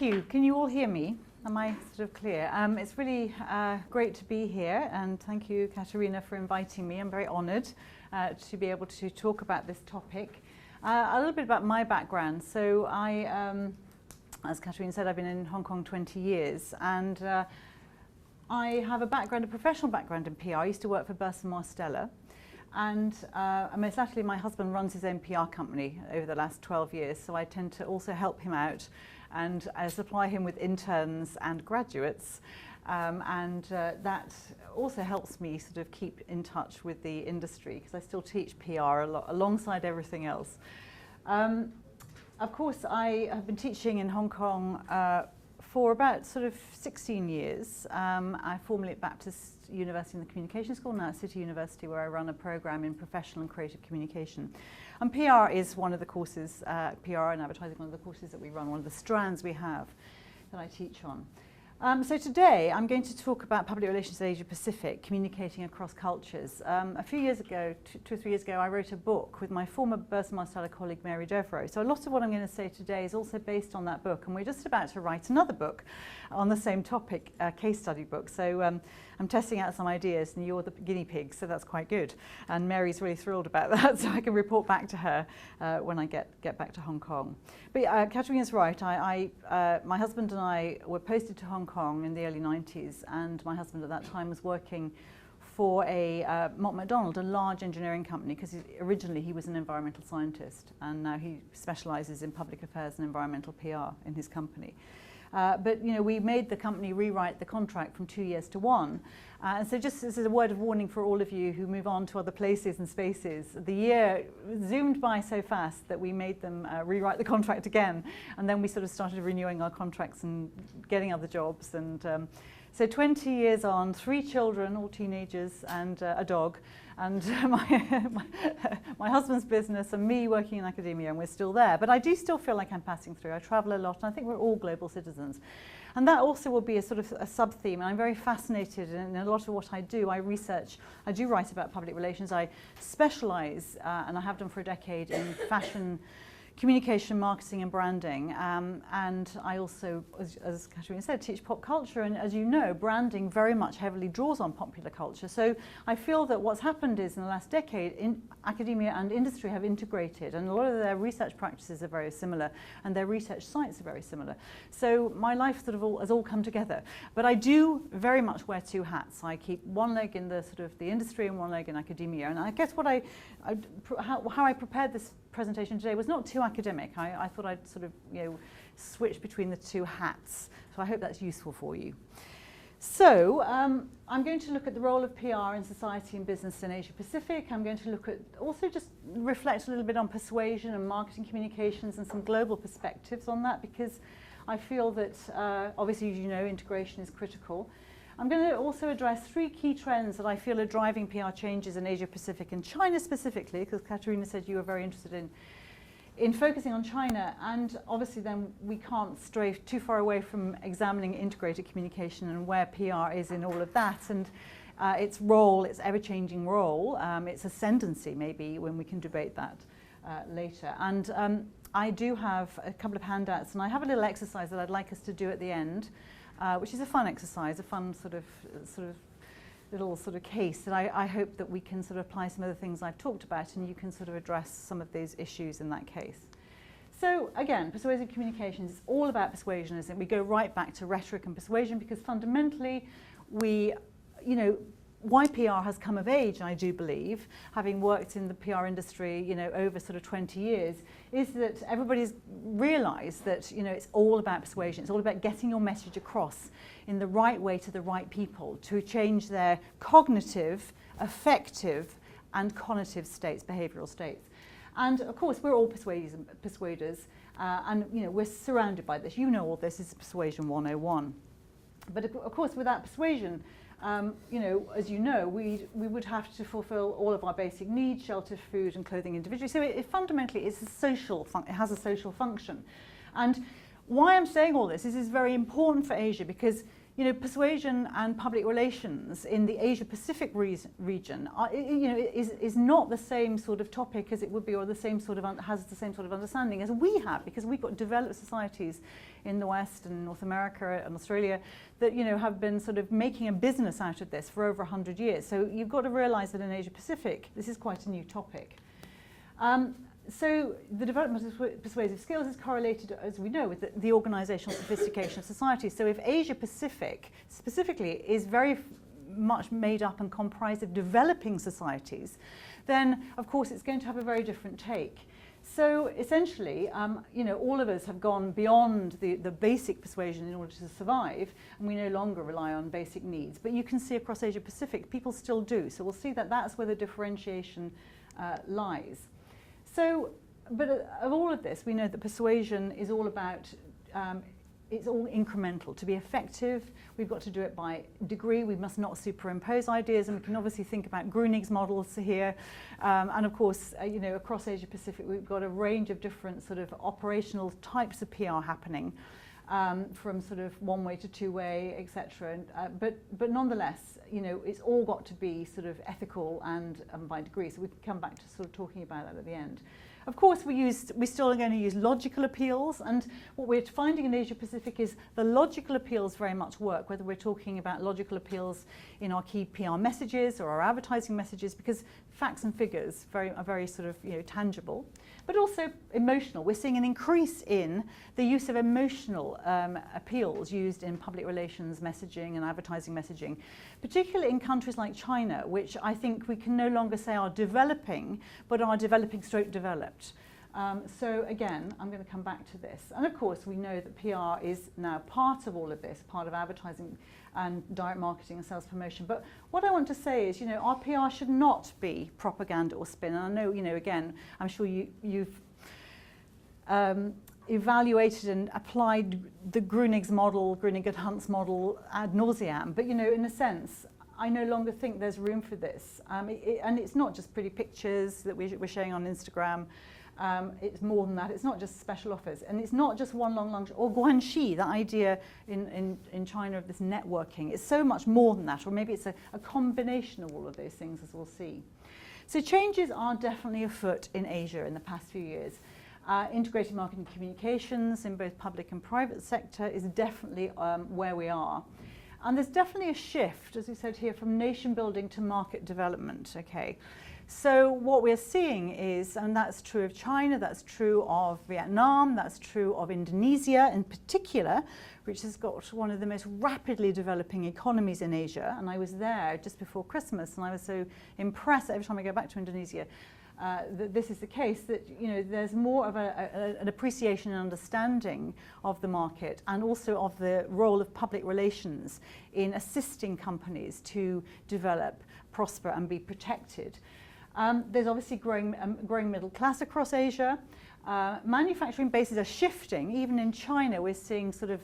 Thank you. Can you all hear me? Am I sort of clear? It's really great to be here, and thank you, Katerina, for inviting me. I'm very honoured to be able to talk about this topic. A little bit about my background. So as Katerina said, I've been in Hong Kong 20 years, and I have a professional background in PR. I used to work for Peirson-Smith.mpg. And most latterly, my husband runs his own PR company over the last 12 years, so I tend to also help him out and supply him with interns and graduates. That also helps me sort of keep in touch with the industry, because I still teach PR alongside everything else. Of course, I have been teaching in Hong Kong for about sort of 16 years. I formerly at Baptist University in the Communication School, now at City University, where I run a program in professional and creative communication. And PR is one of the courses, PR and advertising, one of the courses that we run, one of the strands we have that I teach on. So today I'm going to talk about public relations in Asia Pacific, communicating across cultures. A few years ago, two or 3 years ago, I wrote a book with my former Peirson-Smith colleague Mary Devereux. So a lot of what I'm going to say today is also based on that book, and we're just about to write another book on the same topic, a case study book. So I'm testing out some ideas, and you're the guinea pig, so that's quite good. And Mary's really thrilled about that, so I can report back to her when I get back to Hong Kong. But Katerina's right. My husband and I were posted to Hong Kong in the early 90s, and my husband at that time was working for a Mott MacDonald, a large engineering company, because originally he was an environmental scientist, and now he specialises in public affairs and environmental PR in his company. But you know, we made the company rewrite the contract from 2 years to 1. And so just as a word of warning for all of you who move on to other places and spaces, the year zoomed by so fast that we made them rewrite the contract again. And then we sort of started renewing our contracts and getting other jobs. And so 20 years on, 3 children, all teenagers, and a dog, and my husband's business, and me working in academia, and we're still there. But I do still feel like I'm passing through. I travel a lot, and I think we're all global citizens. And that also will be a sort of a sub-theme. And I'm very fascinated in a lot of what I do. I research, I do write about public relations. I specialise, and I have done for a decade, in fashion, communication, marketing and branding, and I also, as Katerina said, teach pop culture, and as you know, branding very much heavily draws on popular culture. So I feel that what's happened is in the last decade, academia and industry have integrated, and a lot of their research practices are very similar, and their research sites are very similar. So my life sort of has all come together. But I do very much wear 2 hats. I keep one leg in the sort of the industry and one leg in academia. And I guess what how I prepared this presentation today was not too academic. I thought I'd sort of, you know, switch between the 2 hats. So I hope that's useful for you. So I'm going to look at the role of PR in society and business in Asia Pacific. I'm going to look at, also just reflect a little bit on persuasion and marketing communications and some global perspectives on that, because I feel that obviously, as you know, integration is critical. I'm going to also address 3 key trends that I feel are driving PR changes in Asia Pacific and China specifically, because Katerina said you were very interested in focusing on China, and obviously then we can't stray too far away from examining integrated communication and where PR is in all of that, and its role, its ever-changing role, its ascendancy maybe, when we can debate that later. And I do have a couple of handouts, and I have a little exercise that I'd like us to do at the end, which is a fun exercise, a fun sort of little sort of case that I hope that we can sort of apply some of the things I've talked about, and you can sort of address some of these issues in that case. So again, persuasive communications is all about persuasion, isn't it? We go right back to rhetoric and persuasion, because fundamentally we, you know, why PR has come of age, I do believe, having worked in the PR industry, you know, over sort of 20 years, is that everybody's realised that, you know, it's all about persuasion. It's all about getting your message across in the right way to the right people to change their cognitive, affective, and cognitive states, behavioural states. And of course, we're all persuaders, and you know, we're surrounded by this. You know all this is Persuasion 101. But of course, without persuasion, you know, as you know, we would have to fulfill all of our basic needs: shelter, food, and clothing individually. So it fundamentally is it has a social function. And why I'm saying all this is very important for Asia, because persuasion and public relations in the Asia-Pacific region is not the same sort of topic as it would be, or the same sort of has the same sort of understanding as we have, because we've got developed societies in the West and North America and Australia that have been sort of making a business out of this for over 100 years. So you've got to realise that in Asia-Pacific, this is quite a new topic. So the development of persuasive skills is correlated, as we know, with the organisational sophistication of society. So if Asia-Pacific specifically is very much made up and comprised of developing societies, then of course it's going to have a very different take. So essentially, all of us have gone beyond the basic persuasion in order to survive, and we no longer rely on basic needs. But you can see across Asia-Pacific, people still do. So we'll see that that's where the differentiation lies. So, but of all of this, we know that persuasion is all about, it's all incremental. To be effective, we've got to do it by degree. We must not superimpose ideas, and we can obviously think about Grunig's models here. And of course, across Asia-Pacific, we've got a range of different sort of operational types of PR happening, from sort of one-way to two-way, etc. But nonetheless, it's all got to be sort of ethical and by degree. So we can come back to sort of talking about that at the end. Of course, we're still going to use logical appeals, and what we're finding in Asia-Pacific is the logical appeals very much work, whether we're talking about logical appeals in our key PR messages or our advertising messages, because facts and figures are very sort of tangible, but also emotional. We're seeing an increase in the use of emotional appeals used in public relations messaging and advertising messaging, particularly in countries like China, which I think we can no longer say are developing, but are developing stroke developed. So again, I'm going to come back to this. And of course, we know that PR is now part of all of this, part of advertising and direct marketing and sales promotion. But what I want to say is, our PR should not be propaganda or spin. And I know, again, I'm sure you've evaluated and applied the Grunig's model, Grunig and Hunt's model ad nauseam. But, in a sense, I no longer think there's room for this. And it's not just pretty pictures that we're showing on Instagram. It's more than that. It's not just special offers, and it's not just one long lunch or guanxi, the idea in China of this networking. It's so much more than that, or maybe it's a combination of all of those things, as we'll see. So changes are definitely afoot in Asia in the past few years. Integrated marketing communications in both public and private sector is definitely where we are. And there's definitely a shift, as we said here, from nation building to market development, okay? So what we're seeing is, and that's true of China, that's true of Vietnam, that's true of Indonesia in particular, which has got one of the most rapidly developing economies in Asia. And I was there just before Christmas, and I was so impressed every time I go back to Indonesia that this is the case, that there's more of an appreciation and understanding of the market, and also of the role of public relations in assisting companies to develop, prosper and be protected. There's obviously growing middle class across Asia. Manufacturing bases are shifting. Even in China, we're seeing sort of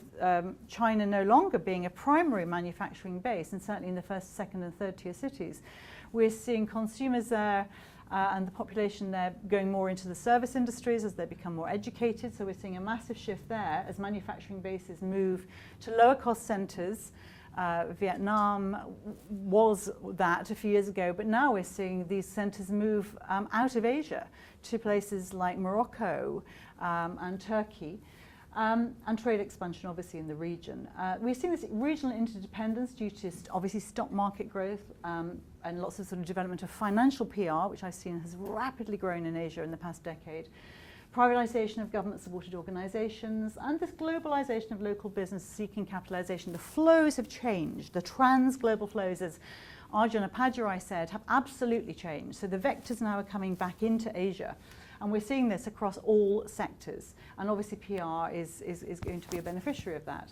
China no longer being a primary manufacturing base, and certainly in the first, second and third tier cities. We're seeing consumers there and the population there going more into the service industries as they become more educated. So we're seeing a massive shift there as manufacturing bases move to lower cost centres. Vietnam was that a few years ago, but now we're seeing these centres move out of Asia to places like Morocco and Turkey, and trade expansion obviously in the region. We're seeing this regional interdependence due to obviously stock market growth and lots of sort of development of financial PR, which I've seen has rapidly grown in Asia in the past decade. Privatisation of government-supported organisations, and this globalisation of local business seeking capitalisation. The flows have changed. The trans-global flows, as Arjun Appadurai said, have absolutely changed. So the vectors now are coming back into Asia. And we're seeing this across all sectors. And obviously PR is going to be a beneficiary of that.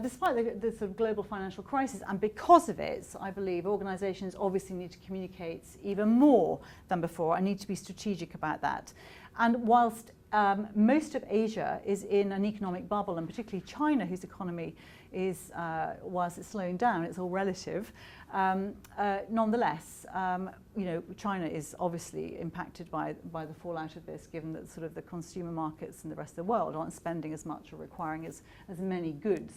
Despite the sort of global financial crisis, and because of it, I believe organisations obviously need to communicate even more than before and need to be strategic about that. And whilst most of Asia is in an economic bubble, and particularly China, whose economy is, whilst it's slowing down, it's all relative, nonetheless, China is obviously impacted by the fallout of this, given that sort of the consumer markets in the rest of the world aren't spending as much or requiring as many goods.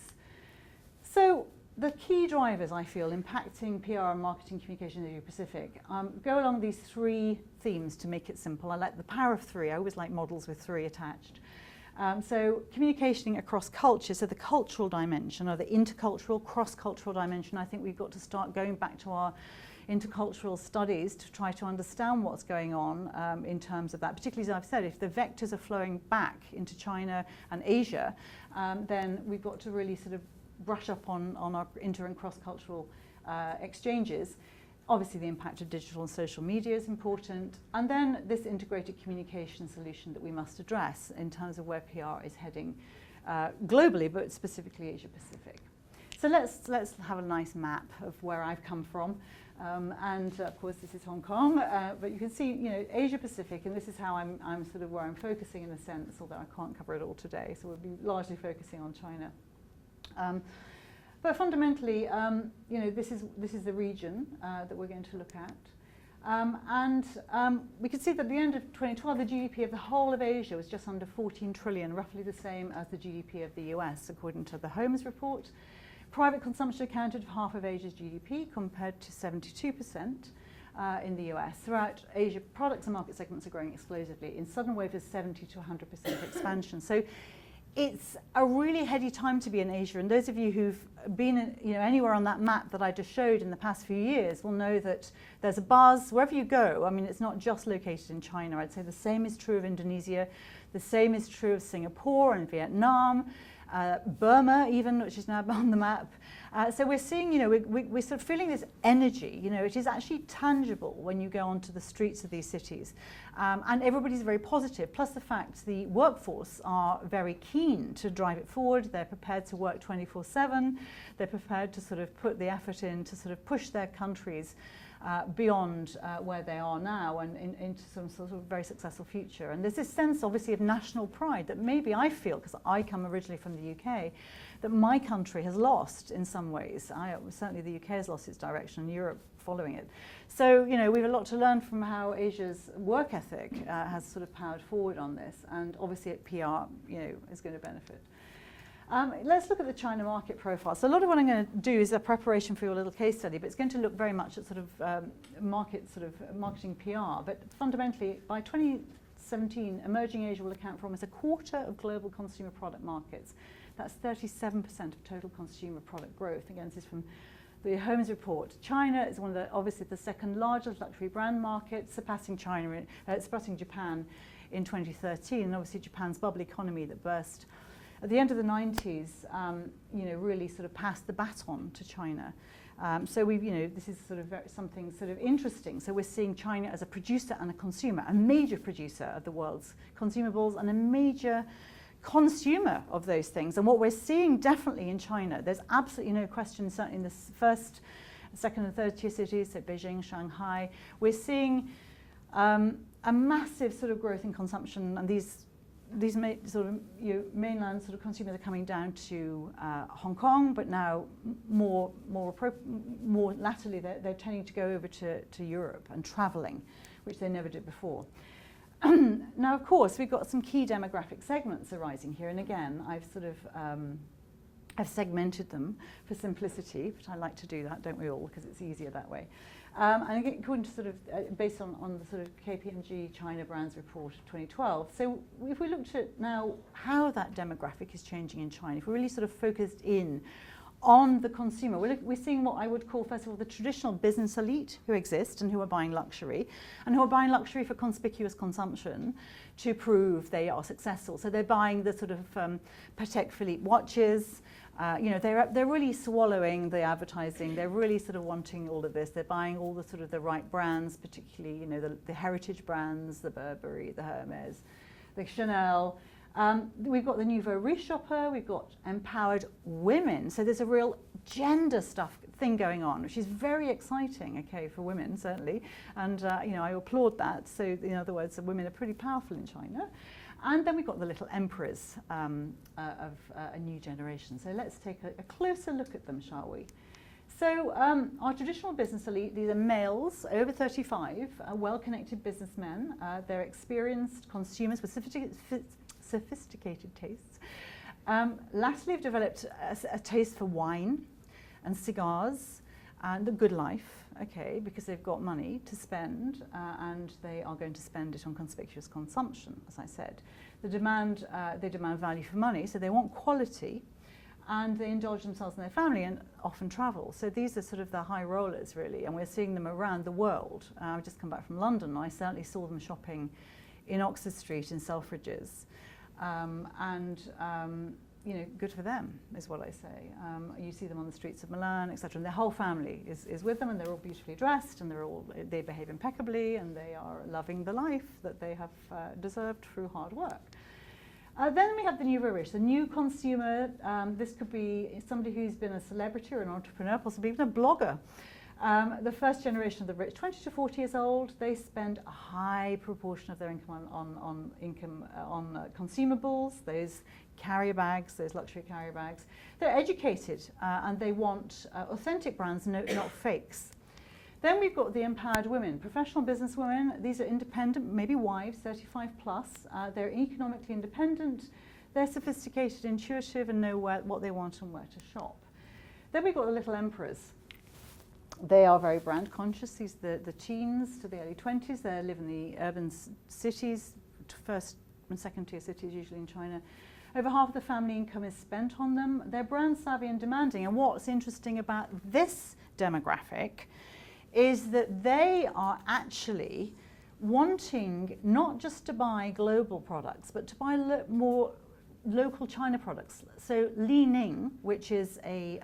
So the key drivers, I feel, impacting PR and marketing communication in Asia Pacific go along these three themes to make it simple. I like the power of three. I always like models with three attached. So communicating across culture, so the cultural dimension or the intercultural, cross-cultural dimension, I think we've got to start going back to our intercultural studies to try to understand what's going on in terms of that. Particularly, as I've said, if the vectors are flowing back into China and Asia, then we've got to really sort of brush up on our inter and cross-cultural exchanges. Obviously, the impact of digital and social media is important. And then this integrated communication solution that we must address in terms of where PR is heading globally, but specifically Asia Pacific. So let's have a nice map of where I've come from. And of course, this is Hong Kong. But you can see, Asia Pacific, and this is how I'm sort of where I'm focusing in a sense, although I can't cover it all today. So we'll be largely focusing on China. But fundamentally, this is the region that we're going to look at. We can see that at the end of 2012, the GDP of the whole of Asia was just under 14 trillion, roughly the same as the GDP of the US, according to the Holmes report. Private consumption accounted for half of Asia's GDP, compared to 72% in the US. Throughout Asia, products and market segments are growing explosively. In sudden waves of 70 to 100% expansion. So it's a really heady time to be in Asia, and those of you who've been anywhere on that map that I just showed in the past few years will know that there's a buzz wherever you go. I mean, it's not just located in China. I'd say the same is true of Indonesia, the same is true of Singapore and Vietnam, Burma even, which is now on the map. So we're seeing, we're sort of feeling this energy. It is actually tangible when you go onto the streets of these cities. And everybody's very positive, plus the fact the workforce are very keen to drive it forward. They're prepared to work 24/7. They're prepared to sort of put the effort in to sort of push their countries beyond where they are now and into some sort of very successful future. And there's this sense, obviously, of national pride that maybe I feel, because I come originally from the UK, that my country has lost in some ways. Certainly the UK has lost its direction, and Europe following it. So, we have a lot to learn from how Asia's work ethic has sort of powered forward on this, and obviously PR, is going to benefit. Let's look at the China market profile. So a lot of what I'm going to do is a preparation for your little case study, but it's going to look very much at sort of marketing PR. But fundamentally, by 2017, emerging Asia will account for almost a quarter of global consumer product markets. That's 37% of total consumer product growth. Again, this is from the Holmes report. China is one of obviously the second largest luxury brand market, surpassing Japan in 2013. And obviously Japan's bubble economy that burst at the end of the 90s, really sort of passed the baton to China. So this is sort of something sort of interesting. So we're seeing China as a producer and a consumer, a major producer of the world's consumables and a major consumer of those things. And what we're seeing definitely in China, there's absolutely no question, certainly in the first, second and third tier cities, so Beijing, Shanghai, we're seeing a massive sort of growth in consumption, and these mainland sort of consumers are coming down to Hong Kong, but now more latterly they're tending to go over to Europe and travelling, which they never did before. Now, of course, we've got some key demographic segments arising here, and again, I've sort of I've segmented them for simplicity, but I like to do that, don't we all, because it's easier that way. And again, according to sort of based on the sort of KPMG China Brands report of 2012. So if we looked at now how that demographic is changing in China, if we really sort of focused in on the consumer, we're seeing what I would call, first of all, the traditional business elite who exist and who are buying luxury, and who are buying luxury for conspicuous consumption to prove they are successful. So they're buying the sort of Patek Philippe watches. They're really swallowing the advertising. They're really sort of wanting all of this. They're buying all the sort of the right brands, particularly the heritage brands, the Burberry, the Hermes, the Chanel. We've got the nouveau riche shopper. We've got empowered women. So there's a real gender thing going on, which is very exciting. Okay, for women certainly, and I applaud that. So in other words, the women are pretty powerful in China. And then we've got the little emperors of a new generation. So let's take a closer look at them, shall we? So our traditional business elite, these are males over 35, well-connected businessmen. They're experienced consumers with sophisticated tastes. Lastly, have developed a taste for wine and cigars and the good life, okay, because they've got money to spend and they are going to spend it on conspicuous consumption, as I said. They demand value for money, so they want quality, and they indulge themselves and their family and often travel. So these are sort of the high rollers, really, and we're seeing them around the world. I've just come back from London, and I certainly saw them shopping in Oxford Street in Selfridges. You know, good for them is what I say. You see them on the streets of Milan, etc. And their whole family is with them, and they're all beautifully dressed, and they behave impeccably, and they are loving the life that they have deserved through hard work. Then we have the nouveau riche, the new consumer. This could be somebody who's been a celebrity or an entrepreneur, possibly even a blogger. The first generation of the rich, 20 to 40 years old, they spend a high proportion of their income on consumables, those carrier bags, those luxury carrier bags. They're educated and they want authentic brands, not fakes. Then we've got the empowered women, professional business women. These are independent, maybe wives, 35 plus. They're economically independent. They're sophisticated, intuitive, and know what they want and where to shop. Then we've got the little emperors. They are very brand conscious. These are the teens to the early 20s. They live in the urban cities, first and second tier cities, usually in China. Over half of the family income is spent on them. They're brand savvy and demanding. And what's interesting about this demographic is that they are actually wanting not just to buy global products, but to buy more local China products. So Li Ning, which is a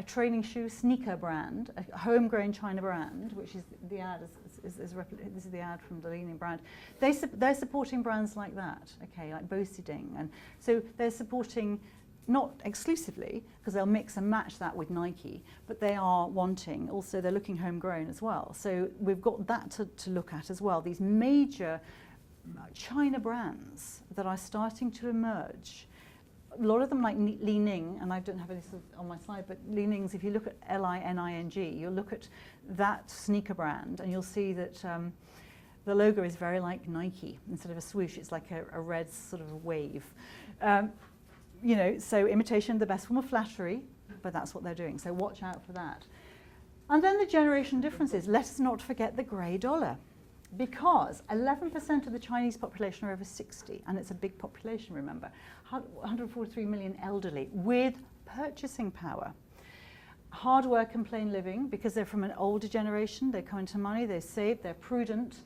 training shoe sneaker brand, a homegrown China brand, which is the ad this is the ad from the Li Ning brand. They're supporting brands like that, okay, like Bosiding, and so they're supporting not exclusively, because they'll mix and match that with Nike, but they are wanting, also they're looking homegrown as well. So we've got that to look at as well, these major China brands that are starting to emerge. A lot of them like Li Ning, and I don't have any sort of on my slide, but Li Ning's, if you look at L-I-N-I-N-G, you'll look at that sneaker brand and you'll see that the logo is very like Nike. Instead of a swoosh, it's like a red sort of wave. You know, so imitation, the best form of flattery, but that's what they're doing. So watch out for that. And then the generation differences. Let us not forget the grey dollar, because 11% of the Chinese population are over 60, and it's a big population, remember. 143 million elderly with purchasing power. Hard work and plain living, because they're from an older generation, they come into money, they save, they're prudent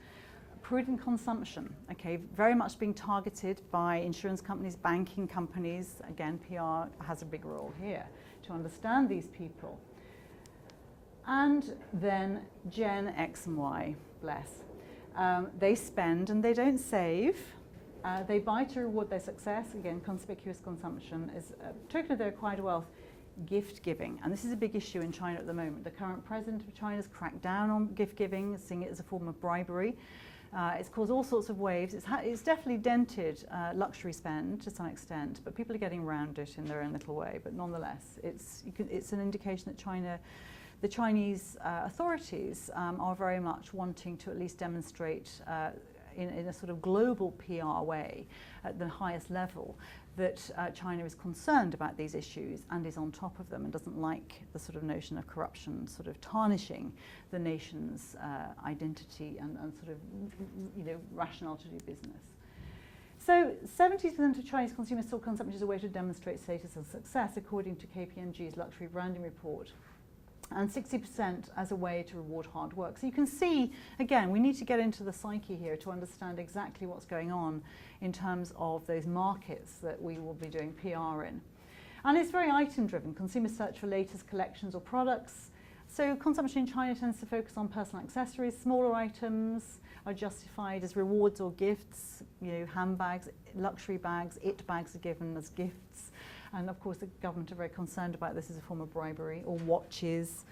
consumption, okay, very much being targeted by insurance companies, banking companies. Again, PR has a big role here to understand these people. And then Gen X and Y, bless. They spend and they don't save. They buy to reward their success. Again, conspicuous consumption is a token of their acquired wealth. Gift giving, and this is a big issue in China at the moment. The current president of China has cracked down on gift giving, seeing it as a form of bribery. It's caused all sorts of waves. It's definitely dented luxury spend to some extent, but people are getting around it in their own little way. But nonetheless, it's an indication that the Chinese authorities are very much wanting to at least demonstrate in a sort of global PR way at the highest level that China is concerned about these issues and is on top of them and doesn't like the sort of notion of corruption sort of tarnishing the nation's identity and sort of, you know, rationale to do business. So 70% of Chinese consumers saw consumption as a way to demonstrate status and success, according to KPMG's luxury branding report, and 60% as a way to reward hard work. So you can see, again, we need to get into the psyche here to understand exactly what's going on in terms of those markets that we will be doing PR in. And it's very item driven. Consumers search for latest collections or products. So consumption in China tends to focus on personal accessories. Smaller items are justified as rewards or gifts. You know, handbags, luxury bags, bags are given as gifts. And of course, the government are very concerned about this as a form of bribery, or watches.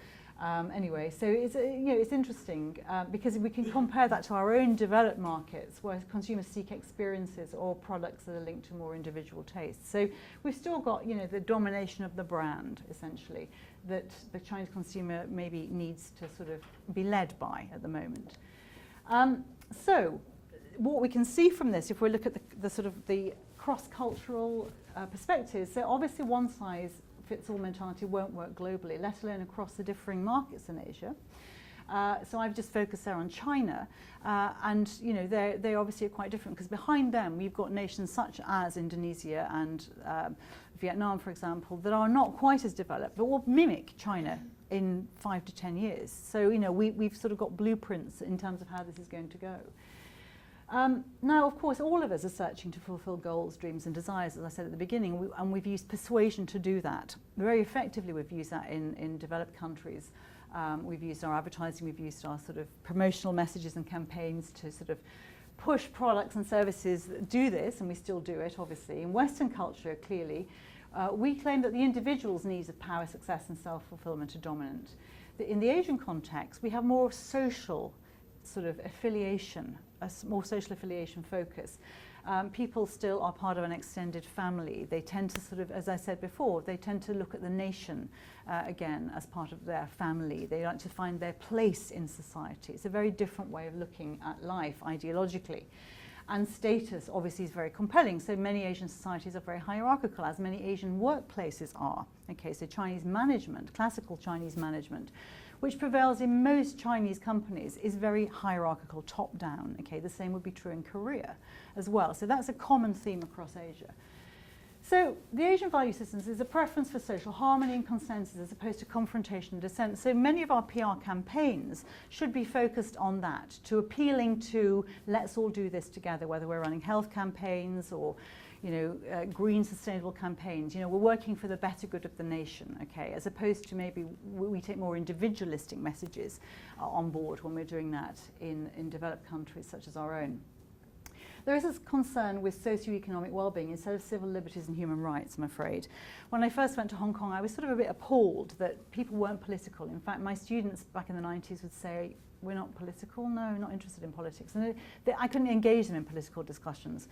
Anyway, so it's it's interesting because we can compare that to our own developed markets, where consumers seek experiences or products that are linked to more individual tastes. So we've still got the domination of the brand, essentially, that the Chinese consumer maybe needs to sort of be led by at the moment. So what we can see from this, if we look at the sort of the cross-cultural perspectives. So obviously one-size-fits-all mentality won't work globally, let alone across the differing markets in Asia. So I've just focused there on China, and they obviously are quite different, because behind them we've got nations such as Indonesia and Vietnam, for example, that are not quite as developed, but will mimic China in 5 to 10 years. So we've sort of got blueprints in terms of how this is going to go. Now, of course, all of us are searching to fulfill goals, dreams and desires, as I said at the beginning, and we've used persuasion to do that. Very effectively we've used that in developed countries. We've used our advertising, we've used our sort of promotional messages and campaigns to sort of push products and services that do this, and we still do it, obviously. In Western culture, clearly, we claim that the individual's needs of power, success and self-fulfillment are dominant. In the Asian context, we have more social sort of affiliation, a more social affiliation focus. People still are part of an extended family. They tend to sort of, as I said before, they tend to look at the nation again as part of their family. They like to find their place in society. It's a very different way of looking at life ideologically. And status obviously is very compelling. So many Asian societies are very hierarchical, as many Asian workplaces are. Okay, so Chinese management, classical Chinese management, which prevails in most Chinese companies, is very hierarchical, top-down. Okay, the same would be true in Korea as well. So that's a common theme across Asia. So the Asian value systems is a preference for social harmony and consensus as opposed to confrontation and dissent. So many of our PR campaigns should be focused on that, to appealing to let's all do this together, whether we're running health campaigns or green sustainable campaigns. We're working for the better good of the nation, okay, as opposed to maybe we take more individualistic messages on board when we're doing that in developed countries such as our own. There is a concern with socioeconomic well-being instead of civil liberties and human rights, I'm afraid. When I first went to Hong Kong, I was sort of a bit appalled that people weren't political. In fact, my students back in the 90s would say, we're not political, no, we're not interested in politics. And I couldn't engage them in political discussions,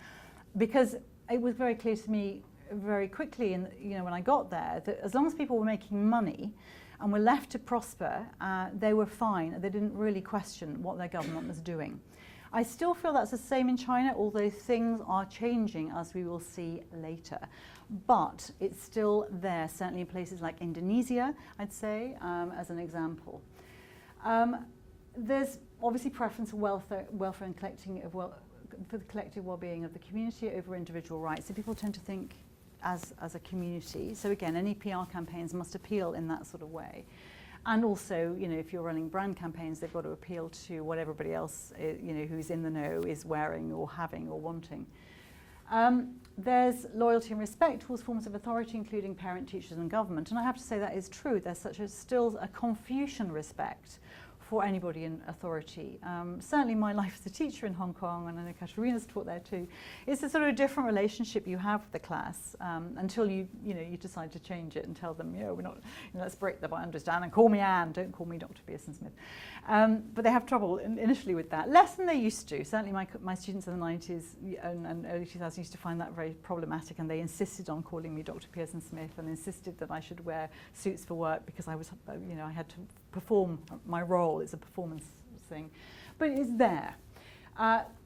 because it was very clear to me very quickly, when I got there, that as long as people were making money and were left to prosper, they were fine. They didn't really question what their government was doing. I still feel that's the same in China, although things are changing, as we will see later. But it's still there, certainly in places like Indonesia, I'd say, as an example. There's obviously preference for welfare and for the collective well-being of the community over individual rights. So people tend to think as a community. So again, any PR campaigns must appeal in that sort of way. And also, if you're running brand campaigns, they've got to appeal to what everybody else, who's in the know is wearing or having or wanting. There's loyalty and respect towards forms of authority, including parent, teachers and government. And I have to say that is true. There's still a Confucian respect for anybody in authority. Certainly my life as a teacher in Hong Kong, and I know Katarina's taught there too, it's a sort of different relationship you have with the class until you decide to change it and tell them, we're not, let's break the boundaries down and call me Anne, don't call me Dr. Peirson-Smith. But they have trouble initially with that, less than they used to. Certainly my students in the 90s and early 2000s used to find that very problematic, and they insisted on calling me Dr. Peirson-Smith and insisted that I should wear suits for work because I was, I had to perform my role. It's a performance thing, but it's there.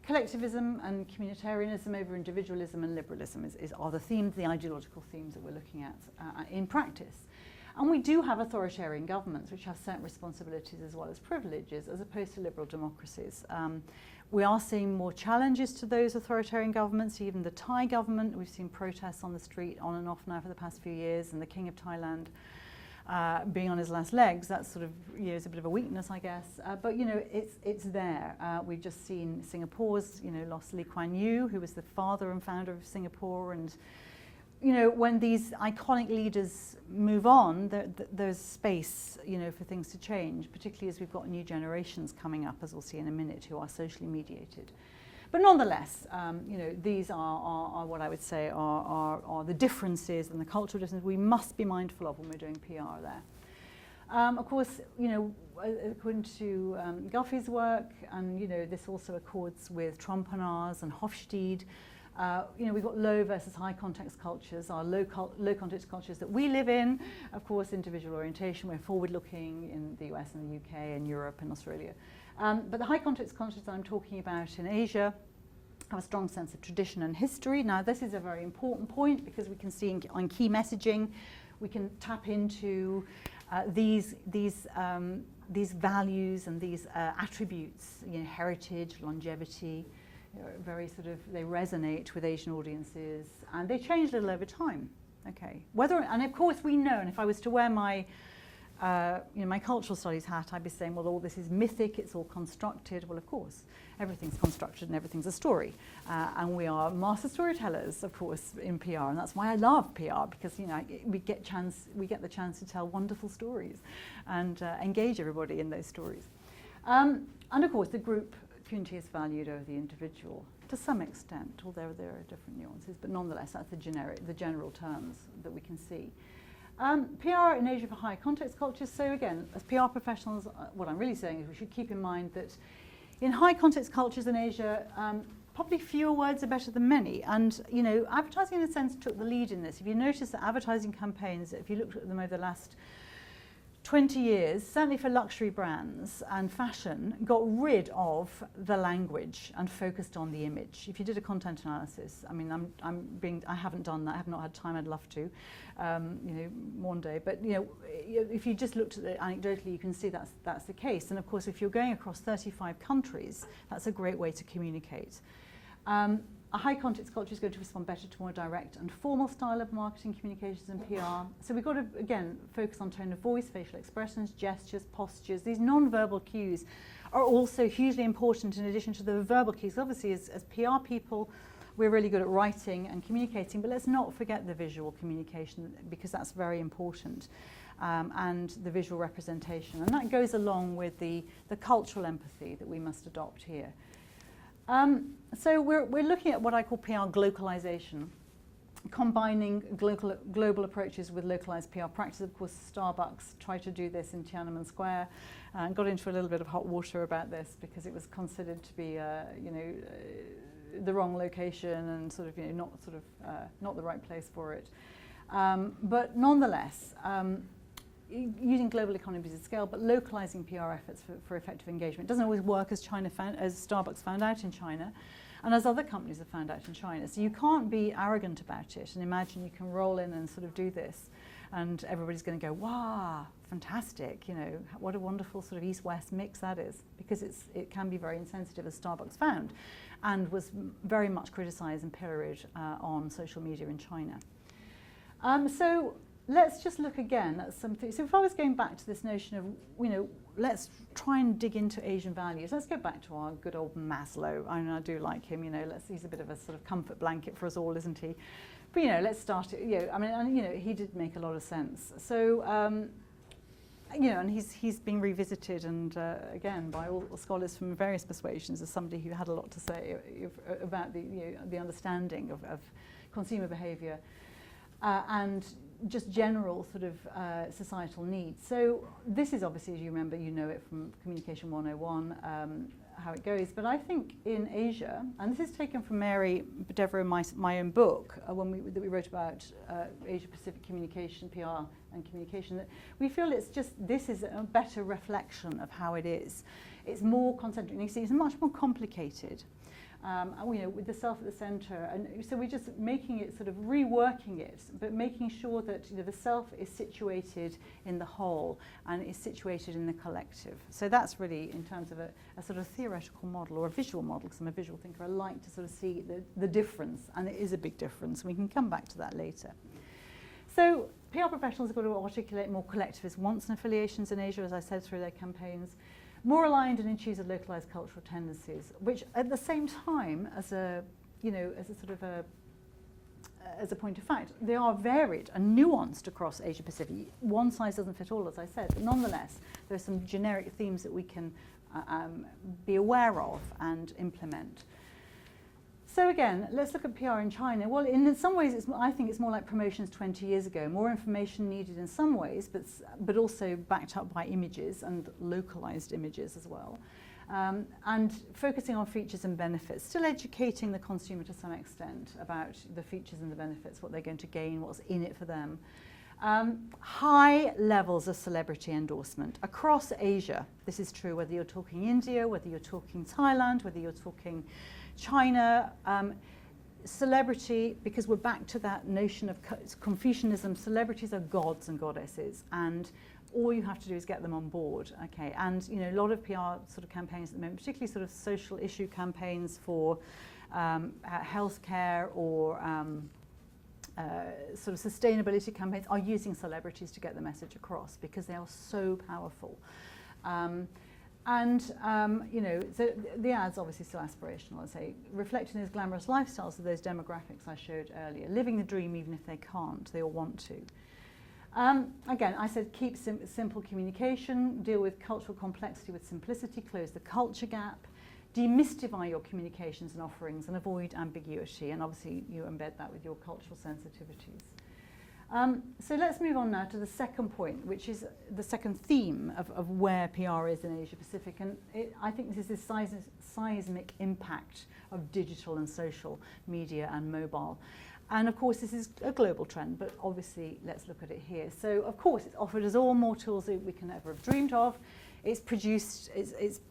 Collectivism and communitarianism over individualism and liberalism are the themes, the ideological themes that we're looking at in practice. And we do have authoritarian governments which have certain responsibilities as well as privileges, as opposed to liberal democracies. We are seeing more challenges to those authoritarian governments. Even the Thai government, we've seen protests on the street on and off now for the past few years, and the King of Thailand being on his last legs. That sort of is a bit of a weakness, I guess. But it's there. We've just seen Singapore's lost Lee Kuan Yew, who was the father and founder of Singapore, and when these iconic leaders move on, there's space for things to change, particularly as we've got new generations coming up, as we'll see in a minute, who are socially mediated. But nonetheless, these are what I would say are the differences and the cultural differences we must be mindful of when we're doing PR there. Of course, according to Guffey's work, and this also accords with Trompenaars and Hofstede, we've got low versus high context cultures. Our low context cultures that we live in, of course, individual orientation, we're forward-looking in the US and the UK and Europe and Australia. But the high context cultures that I'm talking about in Asia have a strong sense of tradition and history. Now, this is a very important point because we can see on key messaging, we can tap into these values and these attributes, heritage, longevity, very sort of, they resonate with Asian audiences, and they change a little over time. Okay, and of course we know, and if I was to wear my my cultural studies hat, I'd be saying, well, all this is mythic, it's all constructed. Well, of course, everything's constructed and everything's a story. And we are master storytellers, of course, in PR. And that's why I love PR, because, we get the chance to tell wonderful stories and engage everybody in those stories. And of course, the group community is valued over the individual to some extent, although there are different nuances. But nonetheless, that's the general terms that we can see. PR in Asia for high context cultures. So again, as PR professionals, what I'm really saying is we should keep in mind that in high context cultures in Asia, probably fewer words are better than many. And, advertising in a sense took the lead in this. If you notice that advertising campaigns, if you looked at them over the last 20 years, certainly for luxury brands and fashion, got rid of the language and focused on the image. If you did a content analysis, I mean, I haven't done that. I have not had time. I'd love to, one day. But if you just looked at it anecdotally, you can see that's the case. And of course, if you're going across 35 countries, that's a great way to communicate. A high context culture is going to respond better to more direct and formal style of marketing, communications and PR. So we've got to, again, focus on tone of voice, facial expressions, gestures, postures. These non-verbal cues are also hugely important in addition to the verbal cues. Obviously, as PR people, we're really good at writing and communicating, but let's not forget the visual communication, because that's very important, and the visual representation. And that goes along with the cultural empathy that we must adopt here. So we're looking at what I call PR glocalization, combining global approaches with localized PR practice. Of course, Starbucks tried to do this in Tiananmen Square and got into a little bit of hot water about this because it was considered to be, the wrong location and not the right place for it. But nonetheless, using global economies of scale, but localizing PR efforts for effective engagement. It doesn't always work as Starbucks found out in China, and as other companies have found out in China. So you can't be arrogant about it and imagine you can roll in and sort of do this, and everybody's going to go, wow, fantastic, what a wonderful sort of East-West mix that is, because it can be very insensitive, as Starbucks found, and was very much criticized and pilloried on social media in China. So let's just look again at something. So if I was going back to this notion of, let's try and dig into Asian values. Let's go back to our good old Maslow. I do like him, he's a bit of a sort of comfort blanket for us all, isn't he? But, let's start it, he did make a lot of sense. So, and he's being revisited and, again, by all scholars from various persuasions as somebody who had a lot to say about the understanding of consumer behavior. And just general sort of societal needs. So this is obviously, as you remember, you know it from Communication 101, how it goes. But I think in Asia, and this is taken from Mary Devereux, my own book, that we wrote about Asia-Pacific communication, PR and communication, that we feel this is a better reflection of how it is. It's more concentric. You see, it's much more complicated. With the self at the center, and so we're just making it, sort of reworking it, but making sure that the self is situated in the whole and is situated in the collective. So that's really, in terms of a sort of theoretical model or a visual model, because I'm a visual thinker, I like to sort of see the difference, and it is a big difference. We can come back to that later. So PR professionals have got to articulate more collectivist wants and affiliations in Asia, as I said, through their campaigns. More aligned and in tune with localized cultural tendencies, which at the same time, as a point of fact, they are varied and nuanced across Asia Pacific. One size doesn't fit all, as I said, but nonetheless, there are some generic themes that we can be aware of and implement. So again, let's look at PR in China. Well, in some ways, I think it's more like promotions 20 years ago. More information needed in some ways, but also backed up by images and localized images as well. And focusing on features and benefits, still educating the consumer to some extent about the features and the benefits, what they're going to gain, what's in it for them. High levels of celebrity endorsement across Asia. This is true whether you're talking India, whether you're talking Thailand, whether you're talking China, celebrity, because we're back to that notion of Confucianism, celebrities are gods and goddesses, and all you have to do is get them on board, okay? And a lot of PR sort of campaigns at the moment, particularly sort of social issue campaigns for healthcare or sort of sustainability campaigns, are using celebrities to get the message across because they are so powerful. So the ads obviously still aspirational, I say, reflecting those glamorous lifestyles of those demographics I showed earlier, living the dream even if they can't, they all want to. Again, I said keep simple communication, deal with cultural complexity with simplicity, close the culture gap, demystify your communications and offerings and avoid ambiguity, and obviously you embed that with your cultural sensitivities. So let's move on now to the second point, which is the second theme of where PR is in Asia Pacific, and I think this is this seismic impact of digital and social media and mobile. And of course this is a global trend, but obviously let's look at it here. So of course it's offered us all more tools that we can ever have dreamed of. It's produced, it's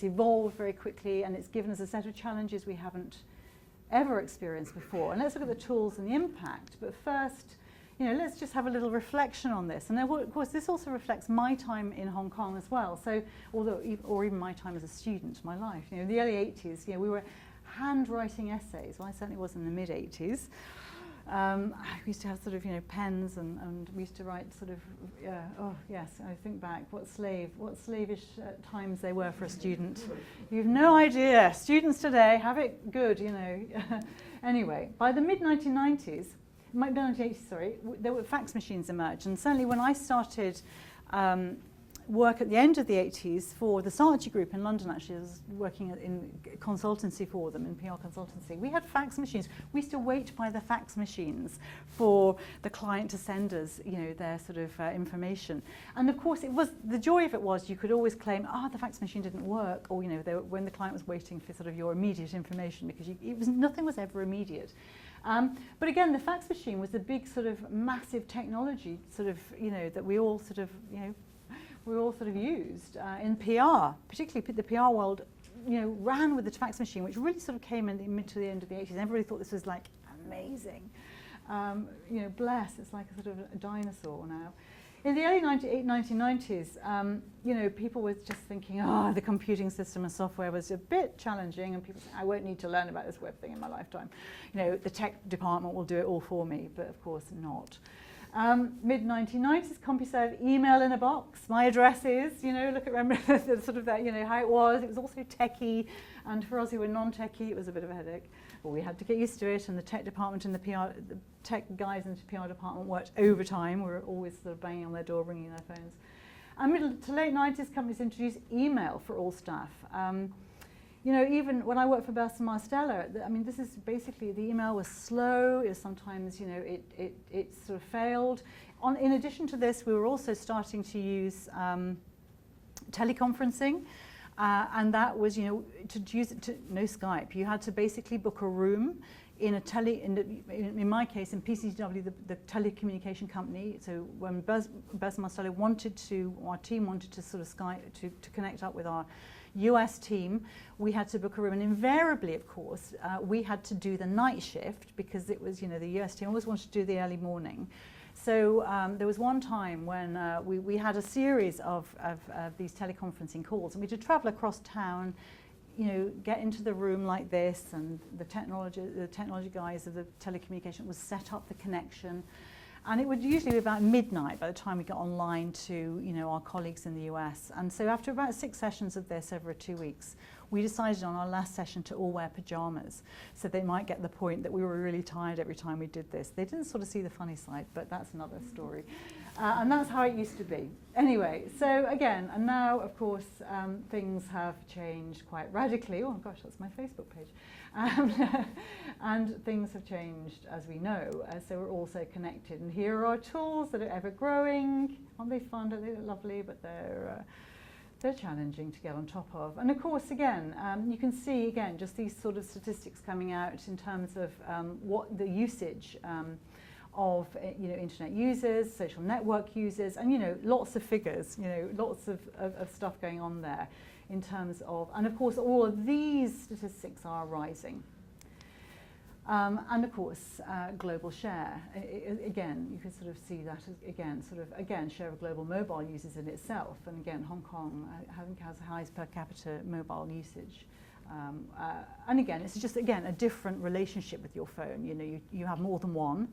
evolved very quickly, and it's given us a set of challenges we haven't ever experienced before. And let's look at the tools and the impact. But first, let's just have a little reflection on this. And of course, this also reflects my time in Hong Kong as well. So, or even my time as a student, my life. In the early 80s, we were handwriting essays. Well, I certainly was in the mid 80s. We used to have sort of, pens, and we used to write sort of, oh yes, I think back, what slavish times they were for a student. You've no idea. Students today have it good, Anyway, by the mid-1990s, mid-1980s, sorry, there were fax machines emerged, and certainly when I started work at the end of the 80s for the Saatchi Group in London, actually, I was working in consultancy for them, in PR consultancy. We had fax machines. We used to wait by the fax machines for the client to send us, their sort of information. And of course, the joy of it was you could always claim, the fax machine didn't work, or when the client was waiting for sort of your immediate information, because nothing was ever immediate. But again, the fax machine was a big sort of massive technology, sort of that we all sort of used in PR, particularly the PR world, ran with the fax machine, which really sort of came in the mid to the end of the 80s. Everybody thought this was like amazing. Bless, it's like a sort of a dinosaur now. In the early 1990s, people were just thinking, the computing system and software was a bit challenging, and people said, I won't need to learn about this web thing in my lifetime. The tech department will do it all for me, but of course not. Mid-1990s, CompuServe, email in a box. My address is, remember sort of that, how it was. It was also techie, and for us who were non-techie, it was a bit of a headache. But we had to get used to it, and the tech department and the tech guys in the PR department worked overtime. We were always sort of banging on their door, ringing their phones. And middle to late 90s, companies introduced email for all staff. Even when I worked for Peirson-Smith, this is basically, the email was slow. It was sometimes, it sort of failed. In addition to this, we were also starting to use teleconferencing, and that was, to use it no Skype. You had to basically book a room in in my case, in PCW, the telecommunication company. So when Peirson-Smith our team wanted to sort of Skype to connect up with our US team, we had to book a room, and invariably, of course, we had to do the night shift because it was, the US team always wanted to do the early morning. So there was one time when we had a series of these teleconferencing calls, and we had to travel across town, get into the room like this, and the technology guys of the telecommunication would set up the connection. And it would usually be about midnight by the time we got online to, our colleagues in the US. And so after about 6 sessions of this over 2 weeks, we decided on our last session to all wear pajamas, so they might get the point that we were really tired every time we did this. They didn't sort of see the funny side, but that's another story. And that's how it used to be. Anyway, so again, and now, of course, things have changed quite radically. Oh gosh, that's my Facebook page. And things have changed, as we know, so we're also connected. And here are our tools that are ever growing. Aren't they fun? Don't they look lovely? But they're challenging to get on top of. And of course, again, you can see, again, just these sort of statistics coming out in terms of what the usage of internet users, social network users, and lots of figures, lots of stuff going on there. in terms of, and of course all of these statistics are rising. And of course, global share. Again, you can sort of see that as, share of global mobile users in itself. And again, Hong Kong I think has the highest per capita mobile usage. And again, it's just, again, a different relationship with your phone. You know, you have more than one.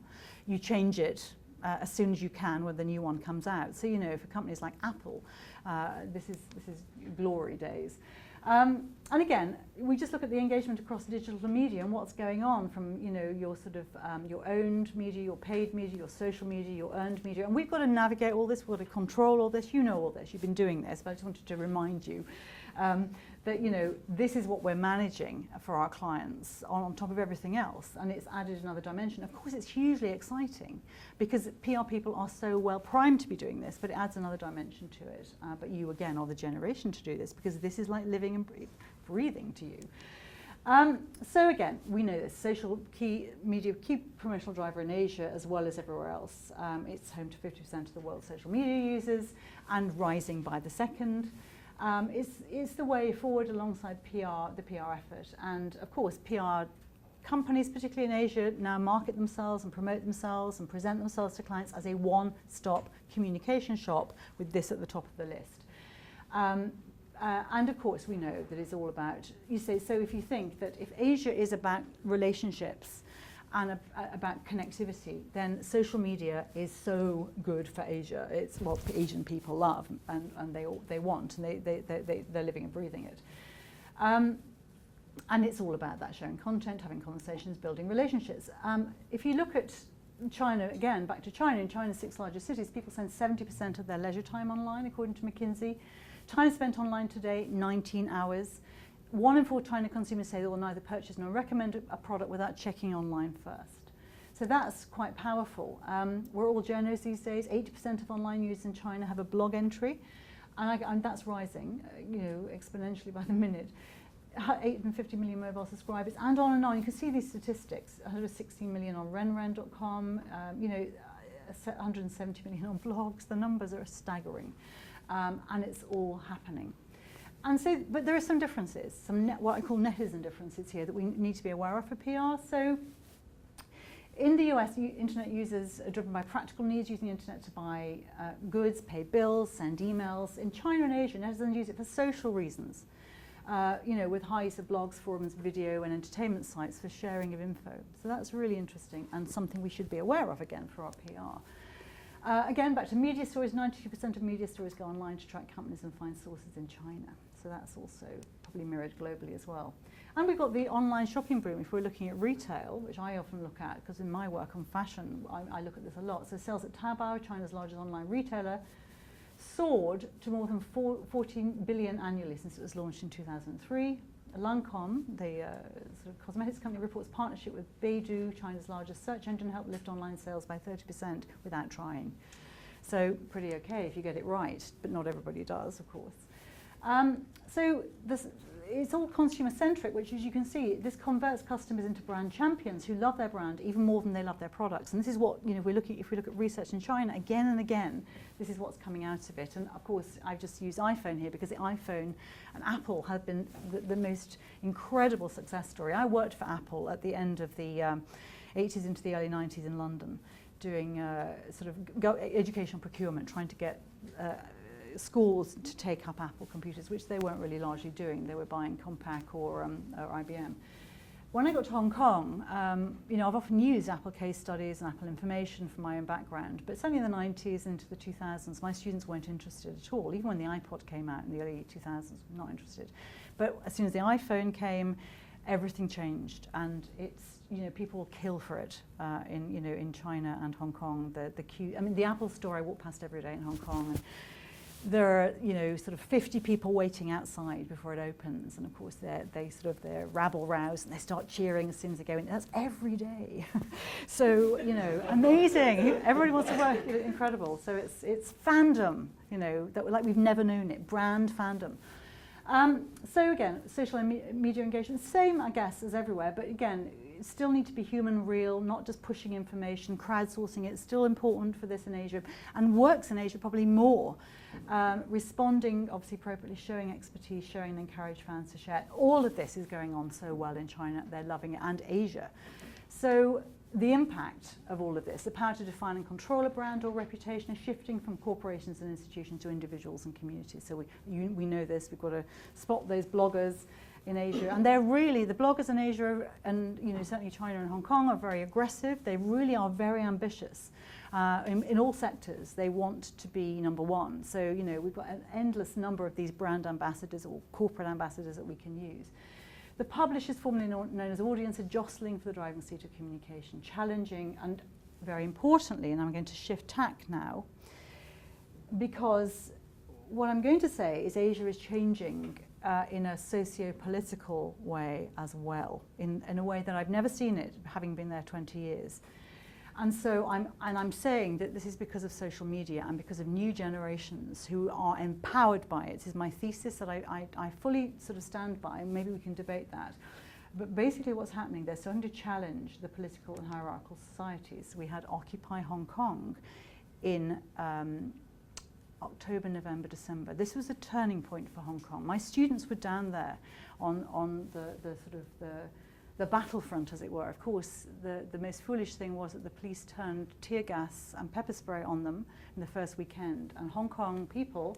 You change it as soon as you can when the new one comes out. So, you know, for companies like Apple, this is glory days. And again, we just look at the engagement across digital media and what's going on from, you know, your sort of your owned media, your paid media, your social media, your earned media. And we've got to navigate all this, we've got to control all this. You know all this, you've been doing this, but I just wanted to remind you that, you know, this is what we're managing for our clients on top of everything else, and it's added another dimension. Of course, it's hugely exciting because PR people are so well primed to be doing this, but it adds another dimension to it. But you, again, are the generation to do this because this is like living and breathing to you. So again, we know this, social media, key promotional driver in Asia as well as everywhere else. It's home to 50% of the world's social media users and rising by the second. It's the way forward alongside PR, the PR effort. And of course, PR companies, particularly in Asia, now market themselves and promote themselves and present themselves to clients as a one-stop communication shop with this at the top of the list. And of course, we know that it's all about, you say, so if you think that if Asia is about relationships and about connectivity, then social media is so good for Asia. It's what Asian people love and they want, and they're living and breathing it. And it's all about that, sharing content, having conversations, building relationships. If you look at China, again, back to China, in China's 6 largest cities, people spend 70% of their leisure time online, according to McKinsey. Time spent online today, 19 hours. 1 in 4 China consumers say they will neither purchase nor recommend a product without checking online first. So that's quite powerful. We're all journos these days. 80% of online users in China have a blog entry, and that's rising, you know, exponentially by the minute. 850 million mobile subscribers, and on and on. You can see these statistics. 116 million on renren.com. You know, 170 million on blogs. The numbers are staggering, and it's all happening. And so, but there are some differences, some what I call netizen differences here that we need to be aware of for PR. So in the US, internet users are driven by practical needs, using the internet to buy goods, pay bills, send emails. In China and Asia, netizens use it for social reasons, you know, with high use of blogs, forums, video and entertainment sites for sharing of info. So that's really interesting and something we should be aware of, again, for our PR. Again, back to media stories, 92% of media stories go online to track companies and find sources in China. So that's also probably mirrored globally as well. And we've got the online shopping boom if we're looking at retail, which I often look at because in my work on fashion, I look at this a lot. So sales at Taobao, China's largest online retailer, soared to more than 14 billion annually since it was launched in 2003. Lancome, the sort of cosmetics company, reports partnership with Baidu, China's largest search engine, helped lift online sales by 30% without trying. So pretty okay if you get it right, but not everybody does, of course. So it's all consumer-centric, which, as you can see, this converts customers into brand champions who love their brand even more than they love their products. And this is what, you know, if we look at research in China again and again, this is what's coming out of it. And of course, I've just used iPhone here because the iPhone and Apple have been the most incredible success story. I worked for Apple at the end of the 80s into the early 90s in London, doing sort of educational procurement, trying to get schools to take up Apple computers, which they weren't really largely doing. They were buying Compaq or IBM. When I got to Hong Kong, you know, I've often used Apple case studies and Apple information from my own background, but certainly in the 90s into the 2000s, my students weren't interested at all. Even when the iPod came out in the early 2000s, not interested. But as soon as the iPhone came, everything changed, and it's, you know, people kill for it in China and Hong Kong. The queue. I mean, the Apple store I walk past every day in Hong Kong. And there are, you know, sort of 50 people waiting outside before it opens, and of course they're rabble-roused and they start cheering as soon as they go in. That's every day. So, you know, amazing. Everybody wants to work. Incredible. So it's fandom, you know, that like we've never known it. Brand fandom. So again, social media engagement, same I guess as everywhere, but again, still need to be human, real, not just pushing information, crowdsourcing it. It's still important for this in Asia, and works in Asia probably more. Responding, obviously appropriately, showing expertise, showing and encourage fans to share. All of this is going on so well in China. They're loving it, and Asia. So the impact of all of this, the power to define and control a brand or reputation, is shifting from corporations and institutions to individuals and communities. So we know this. We've got to spot those bloggers in Asia, and they're really, the bloggers in Asia, and certainly China and Hong Kong, are very aggressive. They really are very ambitious in all sectors. They want to be number one. So we've got an endless number of these brand ambassadors or corporate ambassadors that we can use. The publishers, formerly known as audience, are jostling for the driving seat of communication, challenging, and very importantly, and I'm going to shift tack now, because what I'm going to say is Asia is changing in a socio-political way as well, in a way that I've never seen it, having been there 20 years. And so I'm saying that this is because of social media and because of new generations who are empowered by it. This is my thesis that I fully sort of stand by, and maybe we can debate that. But basically what's happening, they're starting to challenge the political and hierarchical societies. We had Occupy Hong Kong in October, November, December. This was a turning point for Hong Kong. My students were down there on the battlefront, as it were. Of course, the most foolish thing was that the police turned tear gas and pepper spray on them in the first weekend, and Hong Kong people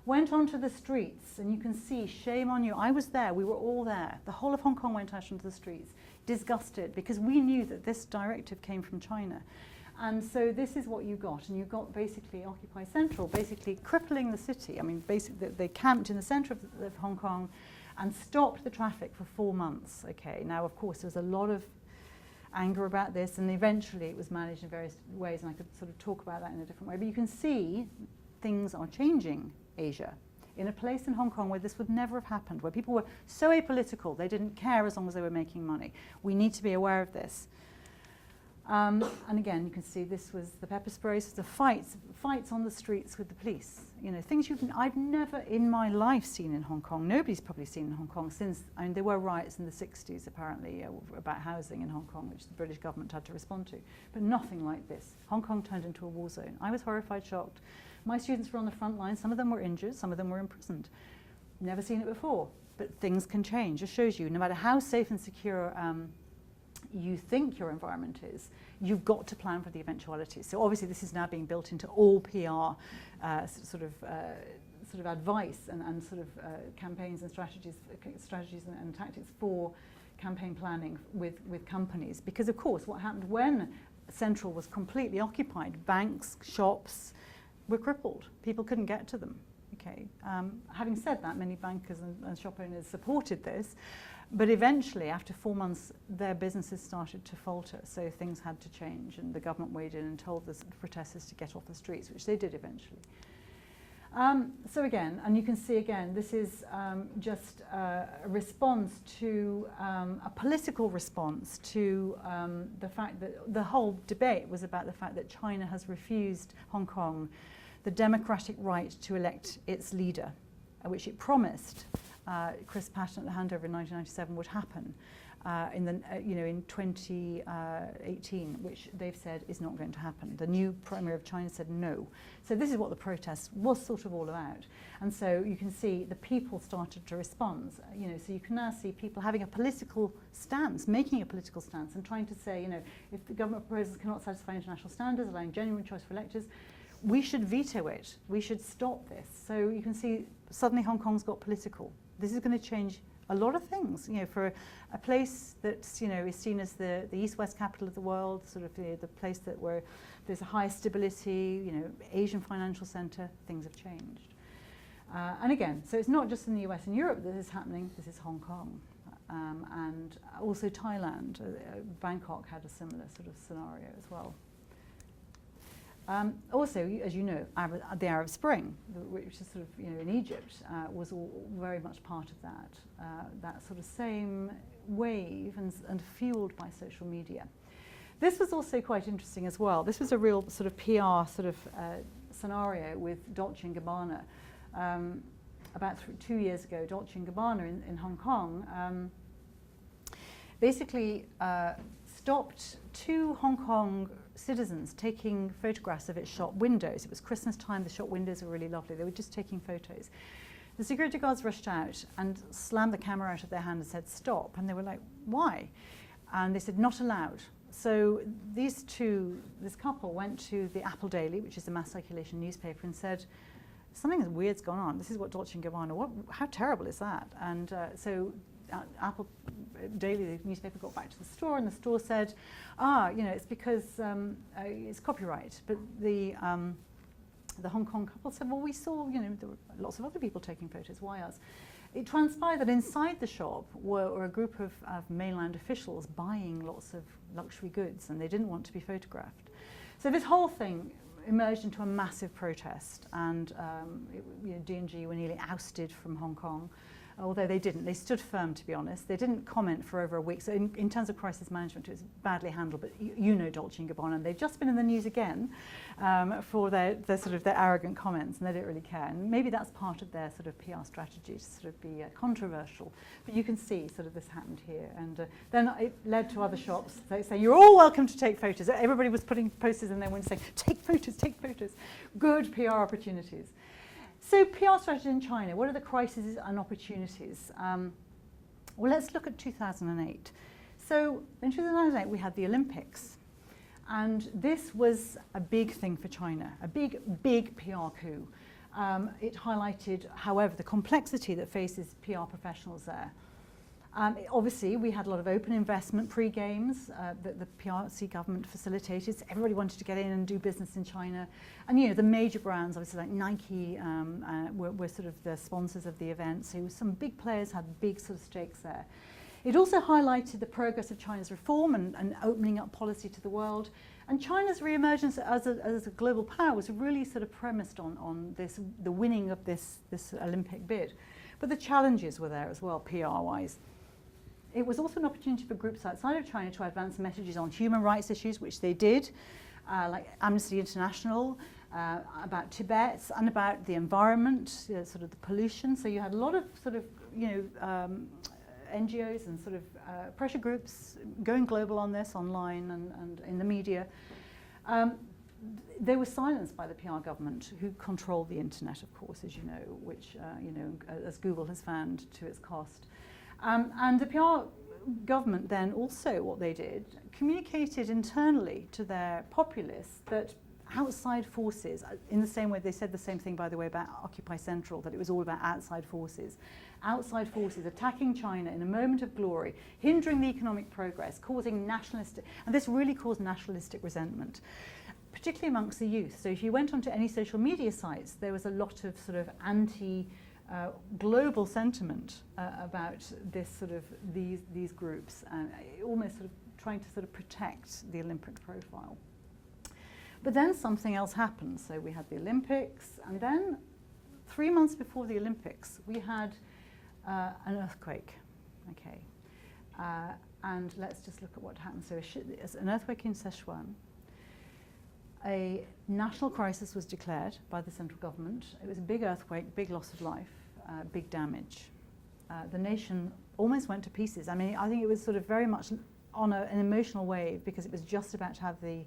went onto the streets, and you can see, shame on you. I was there, we were all there. The whole of Hong Kong went out onto the streets, disgusted, because we knew that this directive came from China. And so this is what you got, and you got basically Occupy Central, basically crippling the city. I mean, basically they camped in the centre of Hong Kong and stopped the traffic for 4 months. Okay, now of course there was a lot of anger about this, and eventually it was managed in various ways, and I could sort of talk about that in a different way. But you can see things are changing Asia, in a place in Hong Kong where this would never have happened, where people were so apolitical, they didn't care as long as they were making money. We need to be aware of this. And again, you can see this was the pepper sprays, the fights on the streets with the police. Things I've never in my life seen in Hong Kong. Nobody's probably seen in Hong Kong since, there were riots in the 60s apparently about housing in Hong Kong, which the British government had to respond to. But nothing like this. Hong Kong turned into a war zone. I was horrified, shocked. My students were on the front line. Some of them were injured, some of them were imprisoned. Never seen it before. But things can change. It shows you, no matter how safe and secure you think your environment is, you've got to plan for the eventualities. So obviously this is now being built into all PR sort of advice and sort of campaigns and strategies and tactics for campaign planning with companies. Because of course what happened when Central was completely occupied, banks, shops were crippled. People couldn't get to them. Okay. Having said that, many bankers and shop owners supported this. But eventually, after 4 months, their businesses started to falter, so things had to change, and the government weighed in and told the protesters to get off the streets, which they did eventually. So again, and you can see again, this is just a response to, a political response to the fact that the whole debate was about the fact that China has refused Hong Kong the democratic right to elect its leader, which it promised Chris Patten at the handover in 1997 would happen in 2018, which they've said is not going to happen. The new Premier of China said no. So this is what the protest was sort of all about. And so you can see the people started to respond. So you can now see people having a political stance, making a political stance, and trying to say, if the government proposals cannot satisfy international standards, allowing genuine choice for electors, we should veto it. We should stop this. So you can see suddenly Hong Kong's got political. This is going to change a lot of things, for a place that's, is seen as the east-west capital of the world, sort of the place where there's a high stability, Asian financial centre, things have changed. And again, so it's not just in the US and Europe that this is happening, this is Hong Kong. And also Thailand, Bangkok had a similar sort of scenario as well. Also, as you know, the Arab Spring, which is sort of, in Egypt, was all very much part of that sort of same wave and fueled by social media. This was also quite interesting as well. This was a real sort of PR sort of scenario with Dolce & Gabbana. About 2 years ago, Dolce & Gabbana in Hong Kong basically stopped 2 Hong Kong citizens taking photographs of its shop windows. It was Christmas time, the shop windows were really lovely. They were just taking photos. The security guards rushed out and slammed the camera out of their hand and said, "Stop." And they were like, "Why?" And they said, "Not allowed." So this couple went to the Apple Daily, which is a mass circulation newspaper, and said, "Something weird's gone on. This is what Dolce & Gabbana, how terrible is that?" And so Apple Daily, the newspaper, got back to the store, and the store said, it's because it's copyright. But the Hong Kong couple said, "Well, we saw, there were lots of other people taking photos. Why us?" It transpired that inside the shop were a group of mainland officials buying lots of luxury goods, and they didn't want to be photographed. So this whole thing emerged into a massive protest, and D&G were nearly ousted from Hong Kong. Although they didn't. They stood firm, to be honest. They didn't comment for over a week. So in terms of crisis management, it was badly handled. But you know Dolce & Gabbana, and they've just been in the news again for their sort of their arrogant comments, and they don't really care. And maybe that's part of their sort of PR strategy, to sort of be controversial. But you can see sort of this happened here. And then it led to other shops saying, "You're all welcome to take photos." Everybody was putting posters in their windows saying, "Take photos, take photos." Good PR opportunities. So PR strategy in China, what are the crises and opportunities? Well, let's look at 2008. So in 2008, we had the Olympics. And this was a big thing for China, a big PR coup. It highlighted, however, the complexity that faces PR professionals there. Obviously, we had a lot of open investment pre-games that the PRC government facilitated. So everybody wanted to get in and do business in China. And, the major brands, obviously, like Nike, were sort of the sponsors of the event. So some big players had big sort of stakes there. It also highlighted the progress of China's reform and opening up policy to the world. And China's re-emergence as a global power was really sort of premised on the winning of this Olympic bid. But the challenges were there as well, PR-wise. It was also an opportunity for groups outside of China to advance messages on human rights issues, which they did, like Amnesty International, about Tibet, and about the environment, sort of the pollution. So you had a lot of sort of, NGOs and sort of pressure groups going global on this, online and in the media. They were silenced by the PR government, who controlled the internet, of course, as you know, which, as Google has found to its cost. And the PR government then also, what they did, communicated internally to their populace that outside forces, in the same way they said the same thing, by the way, about Occupy Central, that it was all about outside forces attacking China in a moment of glory, hindering the economic progress, causing nationalistic, and this really caused nationalistic resentment, particularly amongst the youth. So if you went onto any social media sites, there was a lot of sort of global sentiment about this sort of these groups, almost sort of trying to sort of protect the Olympic profile. But then something else happened. So we had the Olympics, and then 3 months before the Olympics, we had an earthquake. Okay, and let's just look at what happened. So there's an earthquake in Sichuan. A national crisis was declared by the central government. It was a big earthquake, big loss of life, big damage. The nation almost went to pieces. I mean, I think it was sort of very much on an emotional wave, because it was just about to have the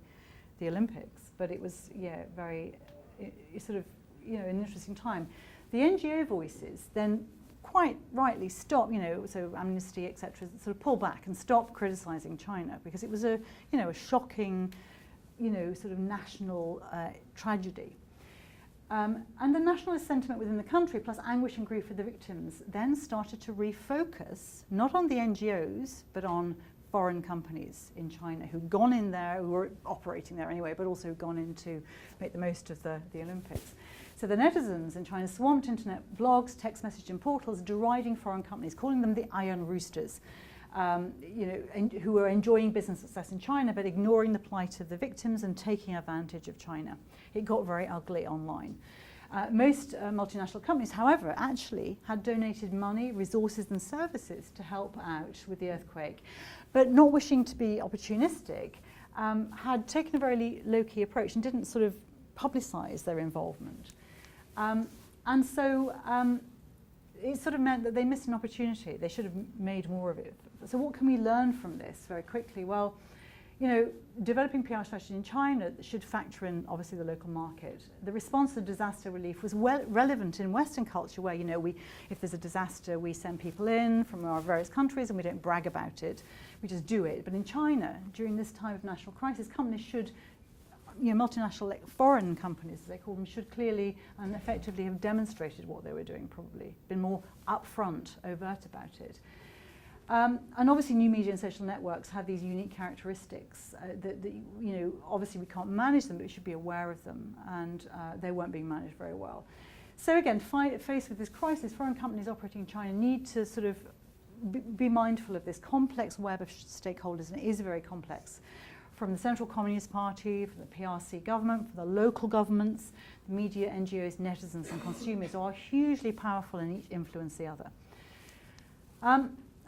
Olympics. But it was, sort of, an interesting time. The NGO voices then quite rightly stopped, so Amnesty, etc., sort of pulled back and stopped criticising China, because it was a shocking, sort of national tragedy. And the nationalist sentiment within the country, plus anguish and grief for the victims, then started to refocus, not on the NGOs, but on foreign companies in China who'd gone in there, who were operating there anyway, but also gone in to make the most of the Olympics. So the netizens in China swamped internet blogs, text messaging portals, deriding foreign companies, calling them the iron roosters, who were enjoying business success in China but ignoring the plight of the victims and taking advantage of China. It got very ugly online. Most multinational companies, however, actually had donated money, resources and services to help out with the earthquake, but not wishing to be opportunistic, had taken a very low-key approach and didn't sort of publicise their involvement. It sort of meant that they missed an opportunity. They should have made more of it So what can we learn from this very quickly? Well, developing PR strategy in China should factor in, obviously, the local market. The response to disaster relief was relevant in Western culture, where, if there's a disaster, we send people in from our various countries and we don't brag about it. We just do it. But in China, during this time of national crisis, companies should, multinational, foreign companies, as they call them, should clearly and effectively have demonstrated what they were doing, probably, been more upfront, overt about it. And obviously new media and social networks have these unique characteristics that obviously we can't manage them, but we should be aware of them, and they weren't being managed very well. So again, faced with this crisis, foreign companies operating in China need to sort of be mindful of this complex web of stakeholders, and it is very complex, from the Central Communist Party, from the PRC government, from the local governments, the media, NGOs, netizens and consumers are hugely powerful and each influence the other.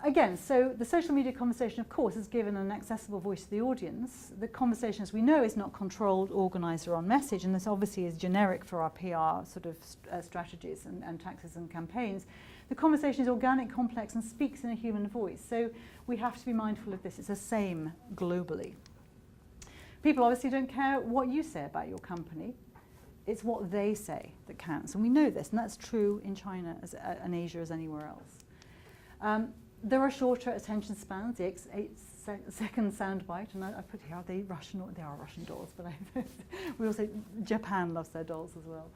Again, so the social media conversation, of course, has given an accessible voice to the audience. The conversation, as we know, is not controlled, organised or on message, and this obviously is generic for our PR sort of strategies and tactics and campaigns. The conversation is organic, complex and speaks in a human voice. So we have to be mindful of this. It's the same globally. People obviously don't care what you say about your company. It's what they say that counts. And we know this, and that's true in China and Asia as anywhere else. There are shorter attention spans, the 8-second soundbite, and I put here, are they Russian? They are Russian dolls, but we also, Japan loves their dolls as well.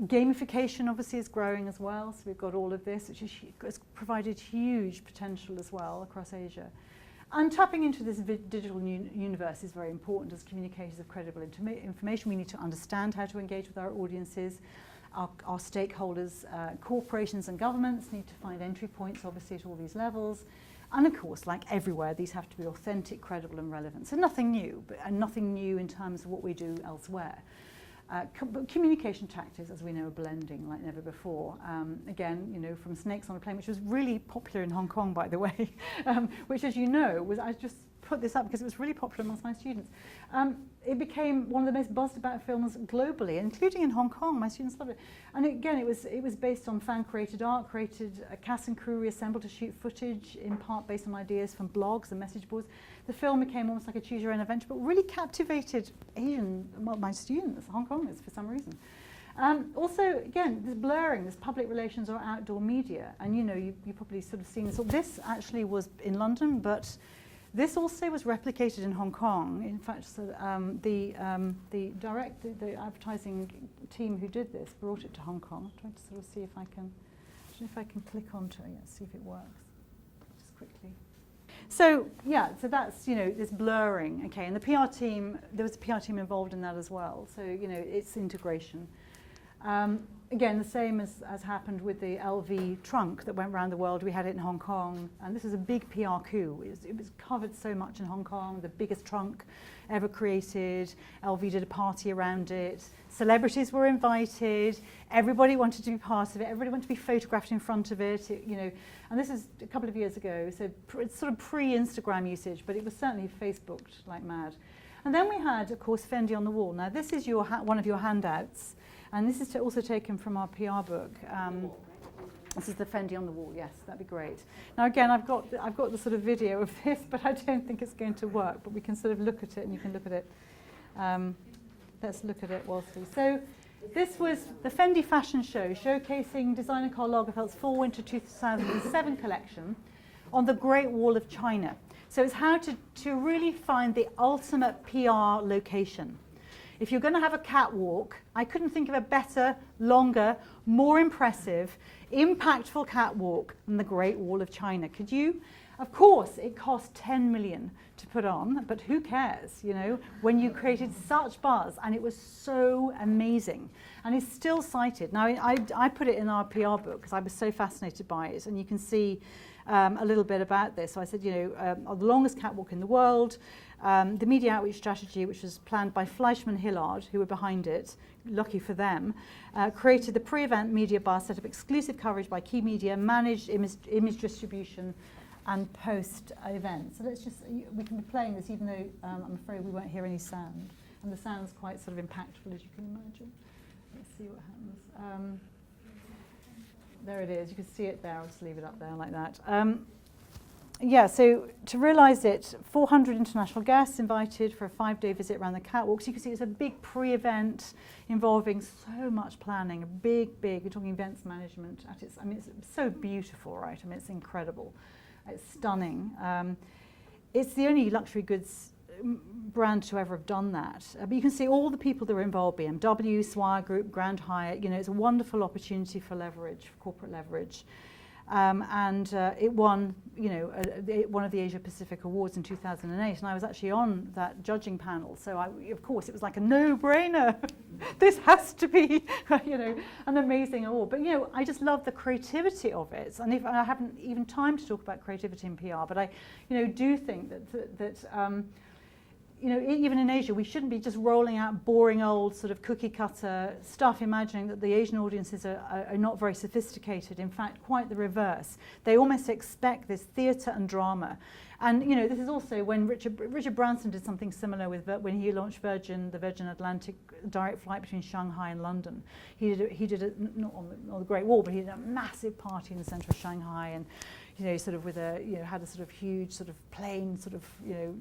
Gamification obviously is growing as well, so we've got all of this, which has provided huge potential as well across Asia. And tapping into this digital universe is very important as communicators of credible information. We need to understand how to engage with our audiences. Our stakeholders, corporations and governments need to find entry points, obviously, at all these levels. And of course, like everywhere, these have to be authentic, credible and relevant. So nothing new, and nothing new in terms of what we do elsewhere. Communication tactics, as we know, are blending like never before. Again, from Snakes on a Plane, which was really popular in Hong Kong, by the way, which, as you know, I just put this up because it was really popular amongst my students. It became one of the most buzzed about films globally, including in Hong Kong. My students loved it. And again, it was based on fan-created art, a cast and crew reassembled to shoot footage, in part based on ideas from blogs and message boards. The film became almost like a choose-your-own adventure, but really captivated my students, Hong Kongers, for some reason. Also, again, this blurring, this public relations or outdoor media. And you've probably sort of seen this. So this actually was in London, but this also was replicated in Hong Kong. In fact, so, the advertising team who did this brought it to Hong Kong. I'm trying to sort of see if I can click onto it, see if it works, just quickly. So yeah, so that's this blurring. Okay, and the PR team, there was a PR team involved in that as well. So it's integration. Again, the same as happened with the LV trunk that went around the world. We had it in Hong Kong, and this is a big PR coup. It was covered so much in Hong Kong, the biggest trunk ever created. LV did a party around it. Celebrities were invited. Everybody wanted to be part of it. Everybody wanted to be photographed in front of it. And this is a couple of years ago, so it's sort of pre-Instagram usage, but it was certainly Facebooked like mad. And then we had, of course, Fendi on the wall. Now, this is one of your handouts. And this is also taken from our PR book. This is the Fendi on the wall. Yes, that'd be great. Now again, I've got the sort of video of this, but I don't think it's going to work. But we can sort of look at it, and you can look at it. Let's look at it whilst we. So this was the Fendi fashion show, showcasing designer Karl Lagerfeld's Fall Winter 2007 collection on the Great Wall of China. So it's how to really find the ultimate PR location. If you're going to have a catwalk, I couldn't think of a better, longer, more impressive, impactful catwalk than the Great Wall of China. Could you? Of course, it cost 10 million to put on, but who cares, when you created such buzz, and it was so amazing. And it's still cited. Now, I put it in our PR book because I was so fascinated by it, and you can see a little bit about this. So I said, the longest catwalk in the world, the media outreach strategy, which was planned by Fleischmann Hillard, who were behind it, lucky for them, created the pre-event media bar, set up exclusive coverage by key media, managed image distribution, and post-event. So we can be playing this even though I'm afraid we won't hear any sound. And the sound's quite sort of impactful, as you can imagine. Let's see what happens. There it is. You can see it there. I'll just leave it up there like that. yeah, so to realise it, 400 international guests invited for a 5-day visit around the catwalks. You can see it's a big pre-event involving so much planning, a big, we're talking events management at its, I mean, it's so beautiful, right? I mean, it's incredible. It's stunning. It's the only luxury goods brand to ever have done that. But you can see all the people that were involved, BMW, Swire Group, Grand Hyatt. You know, it's a wonderful opportunity for leverage, for corporate leverage. And it won, you know, one of the Asia Pacific Awards in 2008, and I was actually on that judging panel. So, of course, it was like a no-brainer. This has to be, you know, an amazing award. But, you know, I just love the creativity of it. And if I haven't even time to talk about creativity in PR, but I, you know, do think that you know, even in Asia, we shouldn't be just rolling out boring old sort of cookie cutter stuff, imagining that the Asian audiences are not very sophisticated. In fact, quite the reverse. They almost expect this theatre and drama. And, you know, this is also when Richard Branson did something similar with when he launched the Virgin Atlantic direct flight between Shanghai and London. He did it not on the Great Wall, but he did a massive party in the centre of Shanghai, and, you know, sort of with a, you know, had a sort of huge sort of plane sort of, you know,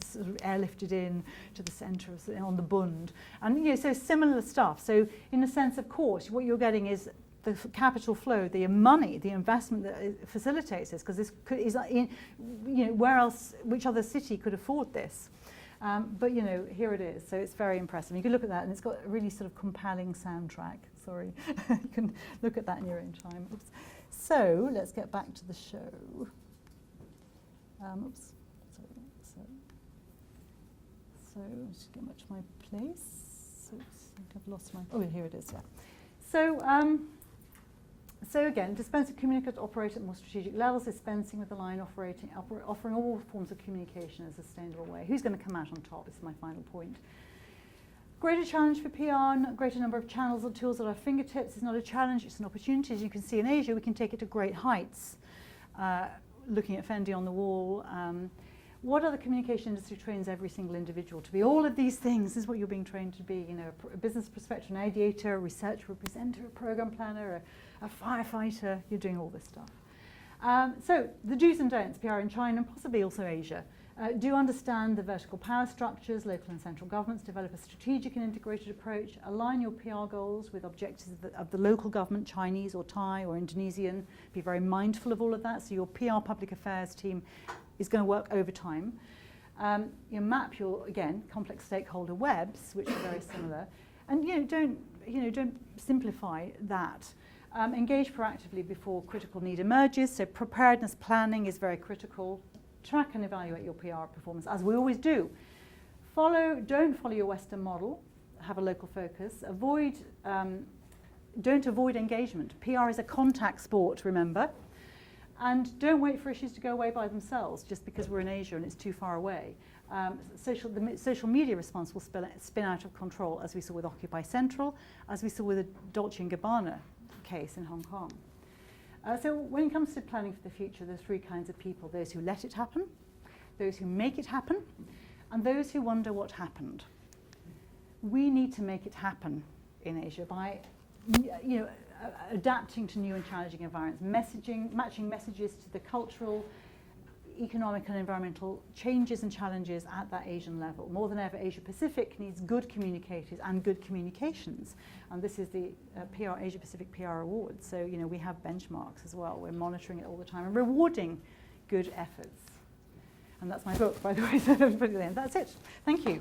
sort of airlifted in to the centre on the Bund. And, you know, so similar stuff. So in a sense, of course, what you're getting is the capital flow, the money, the investment that facilitates this, because this is in, you know, where else, which other city could afford this? But, you know, here it is. So it's very impressive. You can look at that, and it's got a really sort of compelling soundtrack. Sorry, you can look at that in your own time. Oops. So let's get back to the show. Oops. Sorry. So just get back to my place. Oops, I think I've lost my. Oh, here it is. Yeah. So again, dispense of communicate operate at more strategic levels, dispensing with the line offering all forms of communication in a sustainable way. Who's going to come out on top is my final point. Greater challenge for PR, greater number of channels or tools at our fingertips is not a challenge, it's an opportunity. As you can see in Asia, we can take it to great heights. Looking at Fendi on the wall. What other communication industry trains every single individual to be all of these things? This is what you're being trained to be. You know, a business prospector, an ideator, a researcher, a presenter, a program planner, a firefighter. You're doing all this stuff. So the do's and don'ts, PR in China and possibly also Asia. Do understand the vertical power structures, local and central governments, develop a strategic and integrated approach, align your PR goals with objectives of the local government, Chinese or Thai or Indonesian. Be very mindful of all of that. So your PR public affairs team is going to work overtime. You map your, again, complex stakeholder webs, which are very similar. And, don't simplify that. Engage proactively before critical need emerges. So preparedness planning is very critical. Track and evaluate your PR performance, as we always do. Don't follow your Western model. Have a local focus. Don't avoid engagement. PR is a contact sport, remember. And don't wait for issues to go away by themselves just because we're in Asia and it's too far away. The social media response will spin out of control, as we saw with Occupy Central, as we saw with the Dolce & Gabbana case in Hong Kong. So when it comes to planning for the future, there are three kinds of people: those who let it happen, those who make it happen, and those who wonder what happened. We need to make it happen in Asia by, adapting to new and challenging environments, matching messages to the cultural, economic and environmental changes and challenges at that Asian level. More than ever, Asia Pacific needs good communicators and good communications. And this is the Asia Pacific PR Awards. So, we have benchmarks as well. We're monitoring it all the time and rewarding good efforts. And that's my book, by the way. So that's it. Thank you.